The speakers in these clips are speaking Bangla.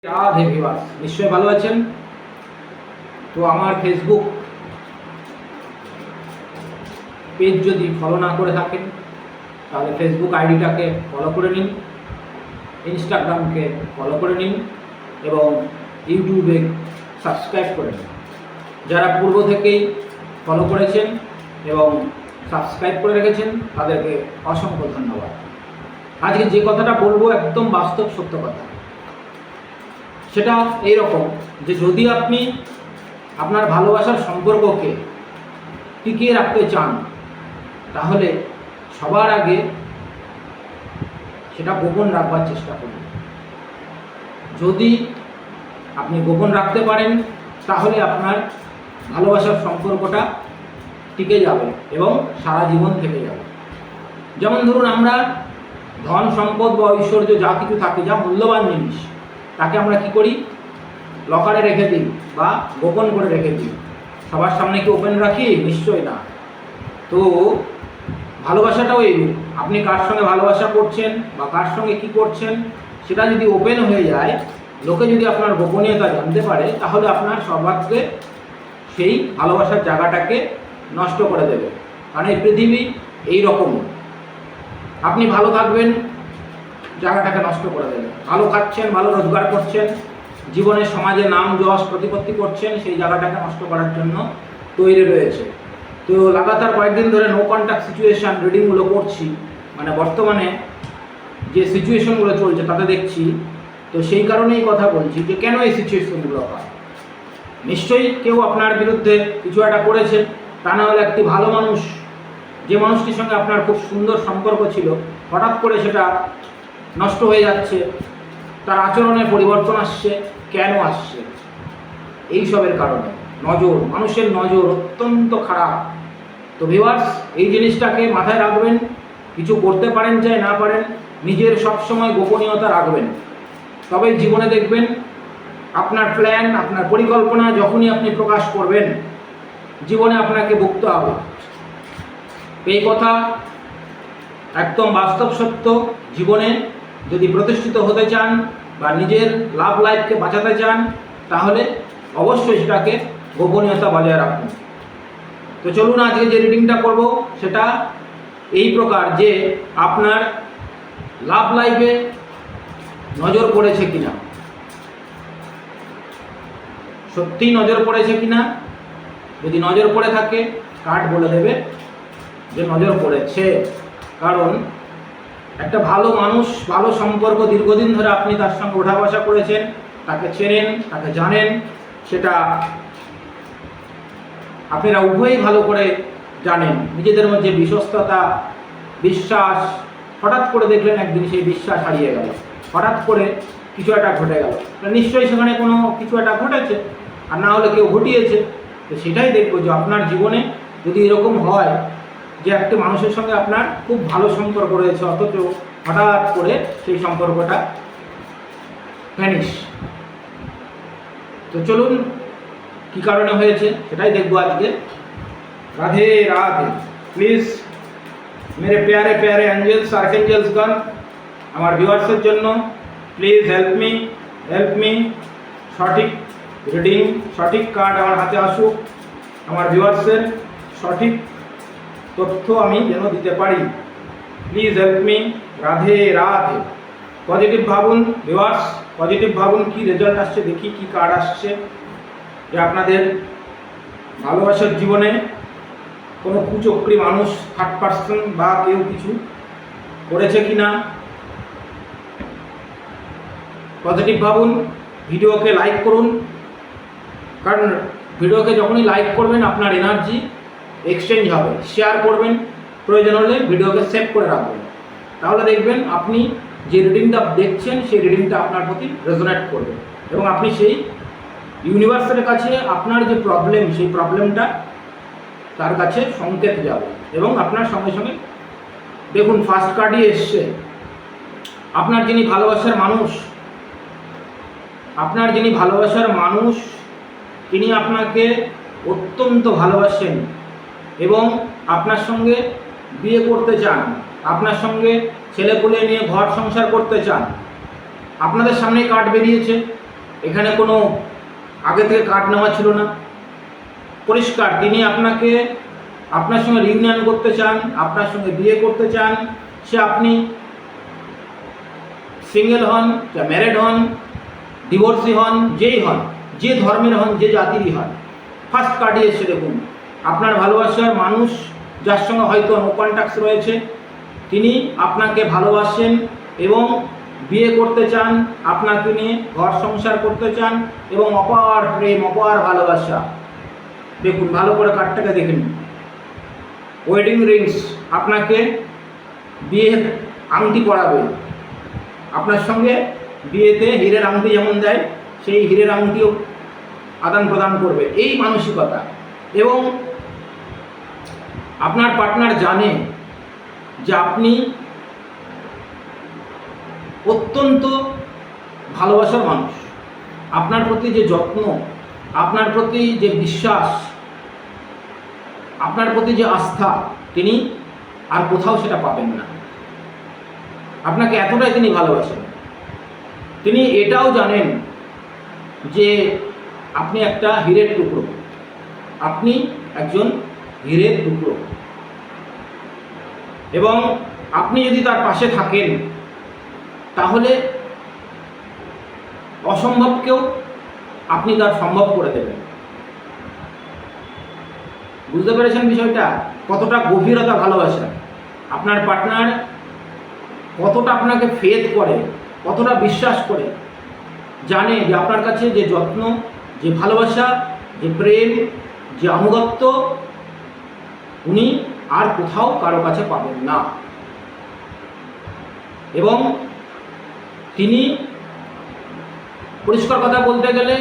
রাধে ভিউয়ার্স, নিশ্চয়ই ভালো আছেন। তো আমার ফেসবুক পেজ যদি ফলো না করে থাকেন তাহলে ফেসবুক আইডিটাকে ফলো করে নিন, ইনস্টাগ্রামকে ফলো করে নিন এবং ইউটিউবে সাবস্ক্রাইব করে নিন। যারা পূর্ব থেকেই ফলো করেছেন এবং সাবস্ক্রাইব করে রেখেছেন তাদেরকে অসংখ্য ধন্যবাদ। আজকে যে কথাটা বলবো একদম বাস্তব সত্য কথা। সেটা এইরকম যে যদি আপনি আপনার ভালোবাসার সম্পর্ককে টিকিয়ে রাখতে চান তাহলে সবার আগে সেটা গোপন রাখবার চেষ্টা করুন। যদি আপনি গোপন রাখতে পারেন তাহলে আপনার ভালোবাসার সম্পর্কটা টিকে যাবে এবং সারা জীবন থেকে যাবে। যেমন ধরুন, আমরা ধন সম্পদ বা ঐশ্বর্য যা কিছু থাকে, যা মূল্যবান জিনিস, তাকে আমরা কি করি? লকারে রেখে দিই বা গোপন করে রেখে দিই। সবার সামনে কি ওপেন রাখি? নিশ্চয়ই না। তো ভালোবাসাটাও এইরূপ। আপনি কার সঙ্গে ভালোবাসা করছেন বা কার সঙ্গে কি করছেন সেটা যদি ওপেন হয়ে যায়, লোকে যদি আপনার গোপনীয়তা জানতে পারে, তাহলে আপনার সর্বাগ্রে সেই ভালোবাসার জায়গাটাকে নষ্ট করে দেবে। কারণ এই পৃথিবী এইরকম, আপনি ভালো থাকবেন, জায়গাটাকে নষ্ট করে দেবে। ভালো খাচ্ছেন, ভালো রোজগার করছেন, জীবনে সমাজে নাম যশ প্রতিপত্তি করছেন, সেই জায়গাটাকে নষ্ট করার জন্য তৈরি রয়েছে। তো লাগাতার কয়েকদিন ধরে নো কন্ট্যাক্ট সিচুয়েশান রিডিংগুলো করছি, মানে বর্তমানে যে সিচুয়েশনগুলো চলছে তাতে দেখছি। তো সেই কারণেই কথা বলছি যে কেন এই সিচুয়েশনগুলো হয়। নিশ্চয়ই কেউ আপনার বিরুদ্ধে কিছু একটা করেছে, তা না হলে একটি ভালো মানুষ, যে মানুষটির সঙ্গে আপনার খুব সুন্দর সম্পর্ক ছিল, হঠাৎ করে সেটা নষ্ট হয়ে যাচ্ছে, তার আচরণে পরিবর্তন আসছে। কেন আসছে? এইসবের কারণে। নজর, মানুষের নজর অত্যন্ত খারাপ। তো ভিউয়ার্স, এই জিনিসটাকে মাথায় রাখবেন। কিছু করতে পারেন চাই না পারেন, নিজের সবসময় গোপনীয়তা রাখবেন। তবেই জীবনে দেখবেন আপনার প্ল্যান, আপনার পরিকল্পনা যখনই আপনি প্রকাশ করবেন, জীবনে আপনাকে ভুগতে হবে। এই কথা একদম বাস্তব সত্য। জীবনে যদি প্রতিষ্ঠিত হতে চান বা নিজের লাভ লাইফকে বাঁচাতে চান তাহলে অবশ্যই সেটাকে গোপনীয়তা বজায় রাখুন। তো চলুন, আজকে যে রিডিংটা করব সেটা এই প্রকার যে আপনার লাভ লাইফে নজর পড়েছে কিনা, সত্যিই নজর পড়েছে কিনা। যদি নজর পড়ে থাকে, কার্ড বলে দেবে যে নজর পড়েছে। কারণ একটা ভালো মানুষ, ভালো সম্পর্ক, দীর্ঘদিন ধরে আপনি তার সঙ্গে ওঠা বসা করেছেন, তাকে চেনেন, তাকে জানেন, সেটা আপনারা উভয়ই ভালো করে জানেন। নিজেদের মধ্যে বিশ্বস্ততা, বিশ্বাস, হঠাৎ করে দেখলেন একদিন সেই বিশ্বাস হারিয়ে গেল, হঠাৎ করে কিছু একটা ঘটে গেল। নিশ্চয়ই সেখানে কোনো কিছু একটা ঘটেছে, আর না হলে কেউ ঘটিয়েছে। তো সেটাই দেখবো যে আপনার জীবনে যদি এরকম হয় যে একটি মানুষের সঙ্গে আপনার খুব ভালো সম্পর্ক রয়েছে, অথচ হঠাৎ করে সেই সম্পর্কটা ভ্যানিশ। তো চলুন, কী কারণে হয়েছে সেটাই দেখবো আজকে। রাধে রাধে। প্লিজ মেরে প্যারে প্যারে অ্যাঞ্জেলস, আর্কএঞ্জেলসগণ, আমার ভিউয়ার্সের জন্য প্লিজ হেল্প মি। সঠিক রিডিং, সঠিক কার্ড আমার হাতে আসুক, আমার ভিউয়ার্সের সঠিক তথ্য আমি যেন দিতে পারি। Please help me. Radhe Radhe. Positive ভাবুন ভিউয়ার্স, পজিটিভ ভাবুন। কি রেজাল্ট আসছে দেখি, কি কার্ড আসছে। যে আপনাদের ভালোবাসার জীবনে কোনো কুচক্রী মানুষ, থার্ড পার্সন বা কেউ কিছু করেছে কি না। পজিটিভ ভাবুন। ভিডিওকে লাইক করুন, কারণ ভিডিওকে যখনই লাইক করবেন আপনার এনার্জি এক্সচেঞ্জ হবে। শেয়ার করবেন, প্রয়োজন হলে ভিডিওকে সেভ করে রাখবেন। তাহলে দেখবেন আপনি যে রিডিংটা দেখছেন সেই রিডিংটা আপনার প্রতি রেজোনেট করবে এবং আপনি সেই ইউনিভার্সের কাছে আপনার যে প্রবলেম, সেই প্রবলেমটা তার কাছে সংকেত যাবে এবং আপনার সঙ্গে সঙ্গে দেখুন ফার্স্ট কার্ডই এসছে। আপনার যিনি ভালোবাসার মানুষ, তিনি আপনাকে অত্যন্ত ভালোবাসেন এবং আপনার সঙ্গে বিয়ে করতে চান, আপনার সঙ্গে ছেলেপুলে নিয়ে ঘর সংসার করতে চান। আপনাদের সামনে কার্ড বেরিয়েছে এখানে কোনো আগে থেকে কার্ড নেওয়া ছিল না, পরিষ্কার তিনি আপনাকে আপনার সঙ্গে রিউনিয়ন করতে চান, আপনার সঙ্গে বিয়ে করতে চান। সে আপনি সিঙ্গেল হন, ম্যারেড হন, ডিভোর্সি হন, যেই হন, যে ধর্মের হন, যে জাতিরই হন, ফার্স্ট কার্ডই এসে দেখুন আপনার ভালোবাসার মানুষ যার সঙ্গে হয়তো নো কন্ট্যাক্ট রয়েছে, তিনি আপনাকে ভালোবাসেন এবং বিয়ে করতে চান, আপনাকে নিয়ে ঘর সংসার করতে চান এবং অপার প্রেম, অপার ভালোবাসা। দেখুন ভালো করে কার্ডটাকে দেখে নিন। ওয়েডিং রিংস, আপনাকে বিয়ের আংটি পরাবে, আপনার সঙ্গে বিয়েতে হীরের আংটি যেমন দেয় সেই হীরের আংটিও আদান প্রদান করবে, এই মানসিকতা। এবং আপনার পার্টনার জানে যে আপনি অত্যন্ত ভালোবাসার মানুষ, আপনার প্রতি যে যত্ন, আপনার প্রতি যে বিশ্বাস, আপনার প্রতি যে আস্থা, তিনি আর কোথাও সেটা পাবেন না। আপনাকে এতটাই তিনি ভালোবাসেন। তিনি এটাও জানেন যে আপনি একটা হীরের টুকরো, আপনি একজন হীরের টুকরো, এবং আপনি যদি তার পাশে থাকেন তাহলে অসম্ভবকেও আপনি তার সম্ভব করে দেবেন। বুঝতে পেরেছেন বিষয়টা? কতটা গভীরতা ভালোবাসা, আপনার পার্টনার কতটা আপনাকে ফেথ করে, কতটা বিশ্বাস করে, জানে যে আপনার কাছে যে যত্ন, যে ভালোবাসা, যে প্রেম, যে আনুগত্য উনি আর কোথাও কারো কাছে পাবেন না। এবং তিনি পরিষ্কার কথা বলতে গেলে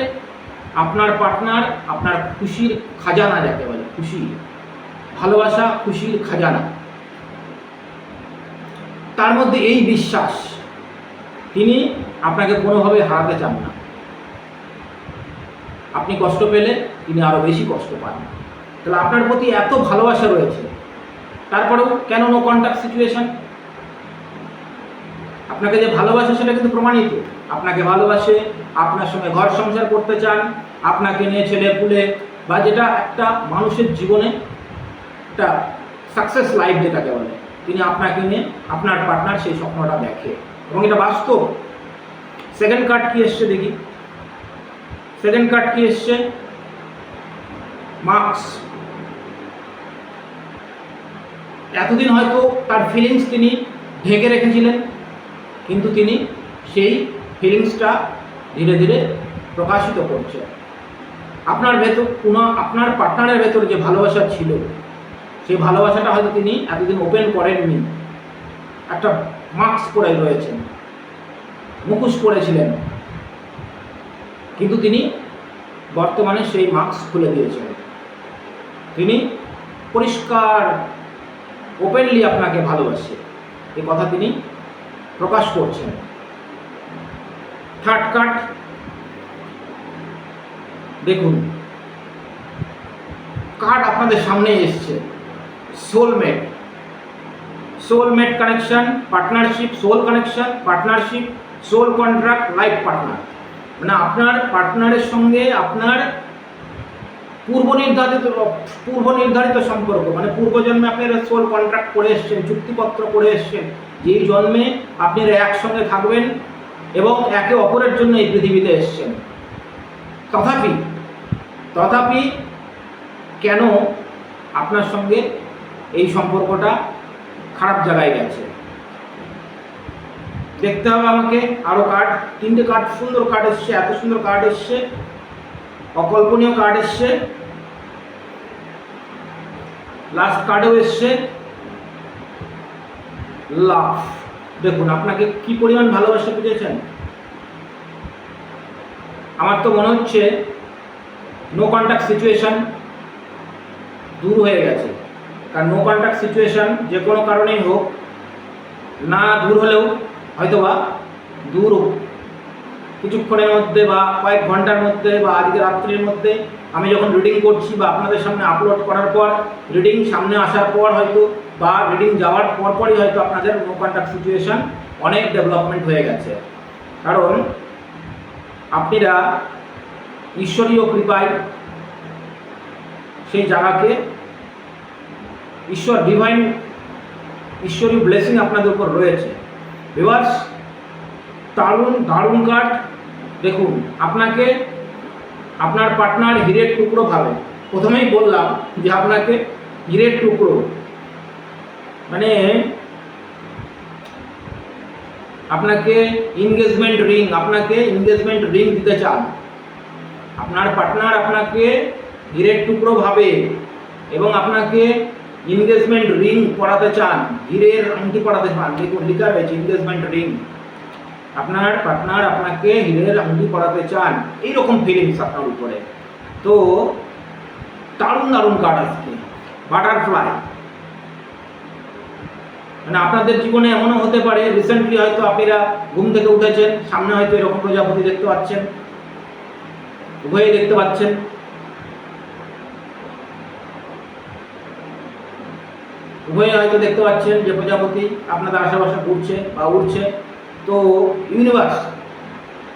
আপনার পার্টনার আপনার খুশির খাজানা, যাকে বলে খুশি, ভালোবাসা, খুশির খাজানা। তার মধ্যে এই বিশ্বাস, তিনি আপনাকে কোনোভাবে হারাতে চান না। আপনি কষ্ট পেলে তিনি আরও বেশি কষ্ট পান। তাহলে আপনার প্রতি এত ভালোবাসা রয়েছে, তারপরেও কেন নো কন্ট্যাক্ট সিচুয়েশন? আপনাকে যে ভালোবাসে সেটা কিন্তু প্রমাণিত। আপনাকে ভালোবাসে, আপনার সঙ্গে ঘর সংসার করতে চান, আপনাকে নিয়ে ছেলে পুলে, বা যেটা একটা মানুষের জীবনে একটা সাকসেস লাইফ যেটাকে বলে, তিনি আপনাকে নিয়ে, আপনার পার্টনার সেই স্বপ্নটা দেখে এবং এটা বাস্তব। সেকেন্ড কার্ড কি এসছে দেখি। সেকেন্ড কার্ড কি এসছে? মার্কস। এতদিন হয়তো তার ফিলিংস তিনি ঢেকে রেখেছিলেন, কিন্তু তিনি সেই ফিলিংসটা ধীরে ধীরে প্রকাশিত করছে। আপনার ভেতর আপনার পার্টনারের ভেতর যে ভালোবাসা ছিল, সেই ভালোবাসাটা হয়তো তিনি এতদিন ওপেন করেননি। একটা মাস্ক পরে রয়েছেন, মুখোশ পরেছিলেন, কিন্তু তিনি বর্তমানে সেই মাস্ক খুলে দিয়েছেন। তিনি পরিষ্কার ওপেনলি আপনাকে ভালোবাসে, এই কথা তিনি প্রকাশ করছেন। থার্ড কার্ড দেখুন, কার্ড আপনাদের সামনে এসছে soulmate. Soulmate connection, partnership, soul connection, partnership, soul contract, life partner. মানে আপনার পার্টনারের সঙ্গে আপনার পূর্ব নির্ধারিত সম্পর্ক, মানে পূর্বজন্মে আপনারা সোল কন্ট্রাক্ট করে এসছেন, চুক্তিপত্র করে এসছেন, যেই জন্মে আপনারা একসঙ্গে থাকবেন এবং একে অপরের জন্য এই পৃথিবীতে এসছেন। তথাপি কেন আপনার সঙ্গে এই সম্পর্কটা খারাপ জায়গায় গেছে? দেখতে হবে আমাকে আরও কার্ড। তিনটে কার্ড, সুন্দর কার্ড এসছে, এত সুন্দর কার্ড এসছে, অকল্পনীয় কার্ড এসছে। লাস্ট কার্ডেও এসছে লাভ। দেখুন আপনাকে কি পরিমাণ ভালোবাসা বুঝেছেন। আমার তো মনে হচ্ছে নো কন্ট্যাক্ট সিচুয়েশন দূর হয়ে গেছে। কারণ নো কন্ট্যাক্ট সিচুয়েশন যে কোনো কারণেই হোক না, দূর হলেও হয়তোবা দূর কিছুক্ষণের মধ্যে বা কয়েক ঘন্টার মধ্যে বা আজকে রাত্রির মধ্যে আমি যখন রিডিং করছি বা আপনাদের সামনে আপলোড করার পর, রিডিং সামনে আসার পর হয়তো বা রিডিং যাওয়ার পরপরই হয়তো আপনাদের নো কন্ট্যাক্ট সিচুয়েশন অনেক ডেভেলপমেন্ট হয়ে গেছে। কারণ আপনারা ঈশ্বরীয় কৃপায় সেই জায়গাকে ঈশ্বরীয় ব্লেসিং আপনাদের উপর রয়েছে। ভিউয়ার্স, দারুণ কার্ড। দেখুন, আপনাকে আপনার পার্টনার হীরের টুকরো ভাবে। প্রথমেই বললাম যে আপনাকে হীরের টুকরো মানে আপনাকে এনগেজমেন্ট রিং দিতে চান। আপনার পার্টনার আপনাকে হীরের টুকরো ভাবে এবং আপনাকে এনগেজমেন্ট রিং পরাতে চান, হীরের আংটি পরাতে চান। দেখুন লেখা রয়েছে এনগেজমেন্ট রিং। আপনার পার্টনার আপনাকে হীরের আংটি পরাতে চান, এইরকম ফিলিংস আপনার উপরে। তো দারুণ কার্ড আজকে বাটারফ্লাই। মানে আপনাদের জীবনে এমনও হতে পারে রিসেন্টলি হয়তো আপনারা ঘুম থেকে উঠেছেন, সামনে হয়তো এরকম প্রজাপতি দেখতে পাচ্ছেন, উভয়ই দেখতে পাচ্ছেন। উভয়ে হয়তো দেখতে পাচ্ছেন যে প্রজাপতি আপনাদের আশেপাশে ঘুরছে বা উড়ছে। তো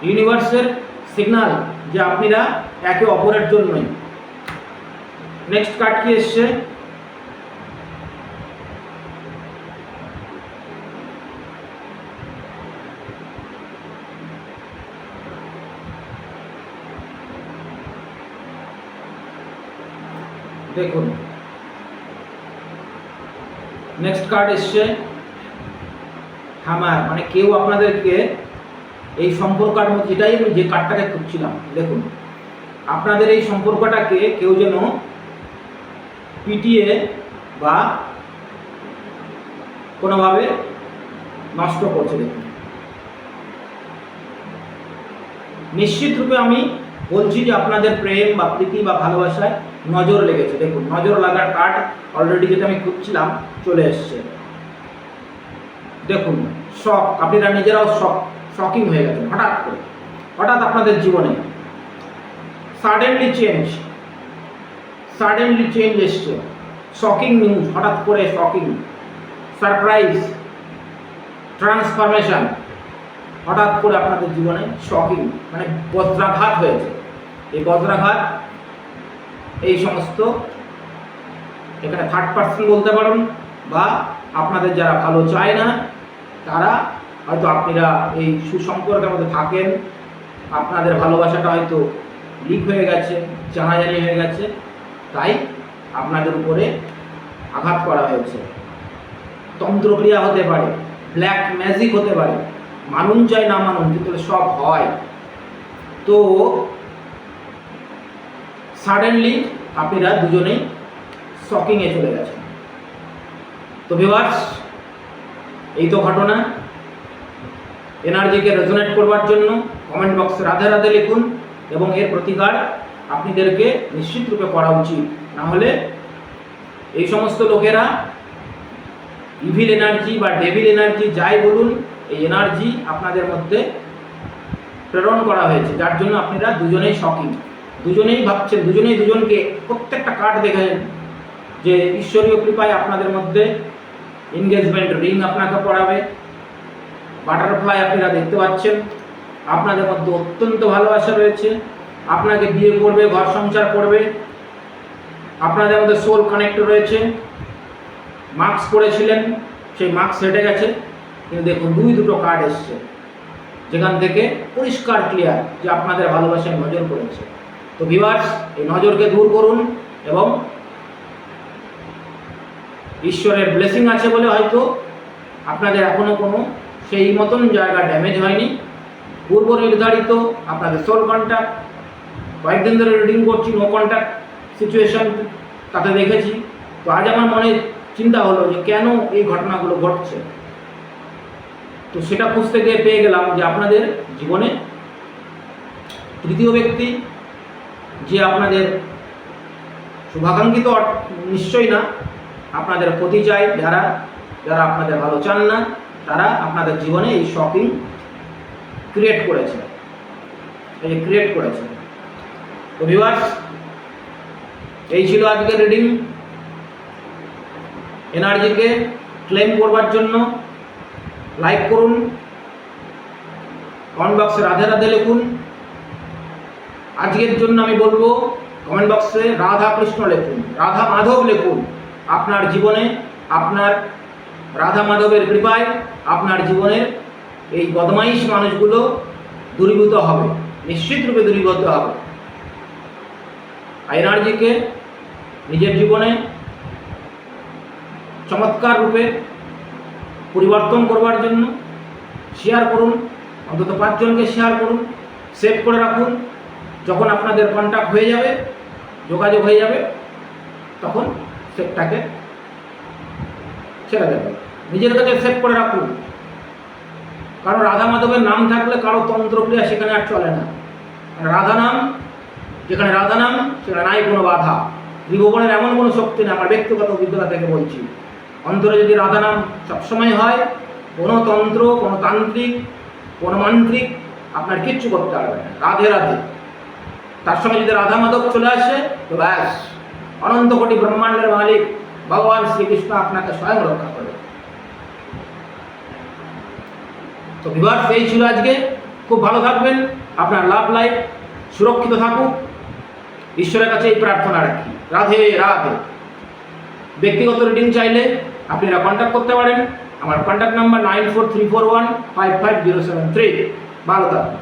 ইউনিভার্সের সিগন্যাল যে আপনারা একে অপরের জন্যই। নেক্সট কার্ড কি এসছে? দেখুন, নেক্সট কার্ড এসছে হ্যামার। মানে কেউ আপনাদেরকে এই সম্পর্কের মধ্যে, যেটাই আমি যে কার্ডটাকে খুঁজছিলাম, দেখুন আপনাদের এই সম্পর্কটাকে কেউ যেন পিটিয়ে বা কোনোভাবে নষ্ট করছে। দেখুন, নিশ্চিত রূপে আমি বলছি যে আপনাদের প্রেম বা প্রীতি বা ভালোবাসায় নজর লেগেছে। দেখুন, নজর লাগার কার্ড অলরেডি যেটা আমি খুঁজছিলাম চলে এসছে। দেখুন, শক, আপনারা নিজেরাও শকিং হয়ে গেছেন হঠাৎ আপনাদের জীবনে সাডেনলি চেঞ্জ এসছে। শকিং নিউজ, হঠাৎ করে শকিং, সারপ্রাইজ, ট্রান্সফরমেশন, হঠাৎ করে আপনাদের জীবনে শকিং, মানে বজ্রাঘাত হয়েছে। এই বজ্রাঘাত, এই সমস্ত এখানে থার্ড পার্সন বলতে পারেন, বা আপনাদের যারা ভালো চায় না তারা হয়তো আপনারা এই সুসম্পর্কের মধ্যে থাকেন, আপনাদের ভালোবাসাটা হয়তো লিক হয়ে গেছে, জানাজানি হয়ে গেছে, তাই আপনাদের উপরে আঘাত করা হয়েছে। তন্ত্রক্রিয়া হতে পারে, ব্ল্যাক ম্যাজিক হতে পারে, মানুন চাই না মানুন, কিন্তু সব হয়। তো সাডেনলি আপনারা দুজনেই শকিংয়ে চলে গেছেন। তো ভিউয়ার্স, এই তো ঘটনা। এনার্জিকে রেজোনেট করবার জন্য কমেন্ট বক্সে রাধে রাধে লিখুন, এবং এর প্রতিকার আপনাদেরকে নিশ্চিত রূপে করা উচিত। না হলে এই সমস্ত লোকেরা ইভিল এনার্জি বা ডেভিল এনার্জি যাই বলুন, এই এনার্জি আপনাদের মধ্যে প্রেরণ করা হয়েছে, যার জন্য আপনারা দুজনেই শকিং, দুজনেই ভাবছেন, দুজনেই দুজনকে, প্রত্যেকটা কার্ড দেখেন যে ঈশ্বরীয় কৃপায় আপনাদের মধ্যে এনগেজমেন্ট রিং আপনাকে পড়াবে, বাটারফ্লাই আপনারা দেখতে পাচ্ছেন, আপনাদের মধ্যে অত্যন্ত ভালোবাসা রয়েছে, আপনাকে বিয়ে করবে, ঘর সংসার করবে, আপনাদের মধ্যে সোল কানেক্ট রয়েছে। মার্কস করেছিলেন, সেই মার্কস হেঁটে গেছে, কিন্তু দেখুন দুটো কার্ড এসছে, যেখান থেকে পরিষ্কার ক্লিয়ার যে আপনাদের ভালোবাসায় নজর করেছে। তো ভিউয়ার্স, এই নজরকে দূর করুন, এবং ঈশ্বরের ব্লেসিং আছে বলে হয়তো আপনাদের এখনও কোনো সেই মতন জায়গা ড্যামেজ হয়নি। পূর্ব নির্ধারিত আপনাদের সোল কন্ট্যাক্ট, কয়েকদিন ধরে রিডিং করছি, নো কন্ট্যাক্ট সিচুয়েশন তাতে দেখেছি। তো আজ আমার মনে চিন্তা হলো যে কেন এই ঘটনাগুলো ঘটছে। তো সেটা খুঁজতে গিয়ে পেয়ে গেলাম যে আপনাদের জীবনে তৃতীয় ব্যক্তি, যে আপনাদের শুভাকাঙ্ক্ষিত নিশ্চয়ই না, আপনাদের ক্ষতি চাই, যারা আপনাদের ভালো চান না, তারা আপনাদের জীবনে এই শকিং ক্রিয়েট করেছে। তো ভিউয়ার্স, এই ছিল আজকের রিডিং। এনার্জিকে ক্লেম করবার জন্য লাইক করুন, কমেন্ট বক্সে রাধে রাধে লিখুন, আজকের জন্য আমি বলবো কমেন্ট বক্সে রাধা কৃষ্ণ লিখুন, রাধা মাধব লিখুন। আপনার জীবনে আপনার রাধা মাধবের কৃপায় আপনার জীবনের এই বদমাইশ মানুষগুলো দূরীভূত হবে, নিশ্চিত রূপে দূরীভূত হবে। এনার্জিকে নিজের জীবনে চমৎকার রূপে পরিবর্তন করবার জন্য শেয়ার করুন, অন্তত 5 জনকে শেয়ার করুন, সেভ করে রাখুন। যখন আপনাদের কন্ট্যাক্ট হয়ে যাবে, যোগাযোগ হয়ে যাবে, তখন সেভটাকে ছেড়ে দেবে। নিজের কাছে সেভ করে রাখুন, কারণ রাধা মাধবের নাম থাকলে কারো তন্ত্রক্রিয়া সেখানে আর চলে না। রাধা নাম, যেখানে রাধা নাম সেখানে নাই কোনো বাধা। ত্রিভুবনের এমন কোনো শক্তি নেই, আমার ব্যক্তিগত অভিজ্ঞতা থেকে বলছি। অন্তরে যদি রাধা নাম সবসময় হয়, কোনো তন্ত্র, কোনো তান্ত্রিক, কোনো মান্ত্রিক আপনার কিচ্ছু করতে পারবে না। রাধে রাধে। তার সঙ্গে যদি রাধা মাধব চলে আসে, তো ব্যাস, অনন্ত কোটি ব্রহ্মাণ্ডের মালিক ভগবান শ্রীকৃষ্ণ আপনাকে স্বয়ং রক্ষা করবে। তো ভিউয়ার্স, এই ছিল আজকে। খুব ভালো থাকবেন, আপনার লাভ লাইফ সুরক্ষিত থাকুক, ঈশ্বরের কাছে এই প্রার্থনা রাখি। রাধে রাধে। ব্যক্তিগত রিডিং চাইলে আপনারা কন্ট্যাক্ট করতে পারেন। আমার কন্ট্যাক্ট নাম্বার 9434155073। ভালো থাকবেন।